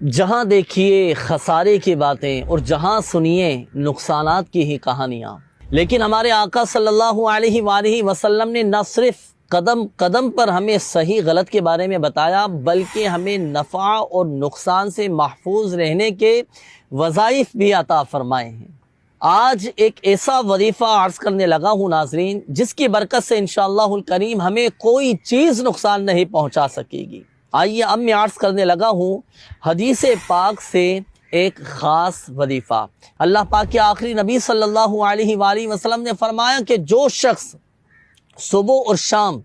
جہاں دیکھیے خسارے کی باتیں اور جہاں سنیے نقصانات کی ہی کہانیاں، لیکن ہمارے آقا صلی اللہ علیہ وآلہ وسلم نے نہ صرف قدم قدم پر ہمیں صحیح غلط کے بارے میں بتایا، بلکہ ہمیں نفع اور نقصان سے محفوظ رہنے کے وظائف بھی عطا فرمائے ہیں۔ آج ایک ایسا وظیفہ عرض کرنے لگا ہوں ناظرین، جس کی برکت سے انشاءاللہ الکریم ہمیں کوئی چیز نقصان نہیں پہنچا سکے گی۔ آئیے اب میں عرض کرنے لگا ہوں حدیث پاک سے ایک خاص وظیفہ۔ اللہ پاک کے آخری نبی صلی اللہ علیہ وآلہ وسلم نے فرمایا کہ جو شخص صبح اور شام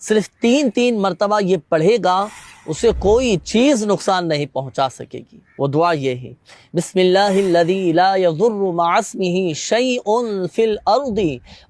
صرف تین مرتبہ یہ پڑھے گا، اسے کوئی چیز نقصان نہیں پہنچا سکے گی۔ وہ دعا یہ ہے، بسم اللہ الذی لا یضر مع اسمہ شیء فی الارض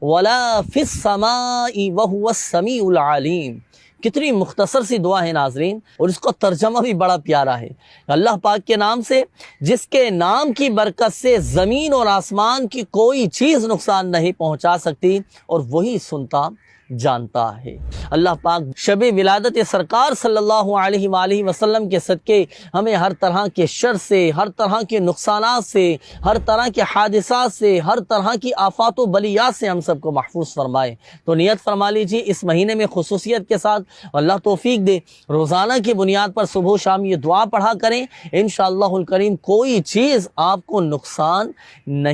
ولا فی السماء وہو السمیع العلیم۔ کتنی مختصر سی دعا ہے ناظرین، اور اس کا ترجمہ بھی بڑا پیارا ہے۔ اللہ پاک کے نام سے، جس کے نام کی برکت سے زمین اور آسمان کی کوئی چیز نقصان نہیں پہنچا سکتی، اور وہی سنتا جانتا ہے۔ اللہ پاک شب ولادت سرکار صلی اللہ علیہ وآلہ وسلم کے صدقے ہمیں ہر طرح کے شر سے، ہر طرح کے نقصانات سے، ہر طرح کے حادثات سے، ہر طرح کی آفات و بلیات سے ہم سب کو محفوظ فرمائے۔ تو نیت فرما لیجیے اس مہینے میں خصوصیت کے ساتھ، اللہ توفیق دے، روزانہ کی بنیاد پر صبح و شام یہ دعا پڑھا کریں، انشاءاللہ الکریم کوئی چیز آپ کو نقصان نہیں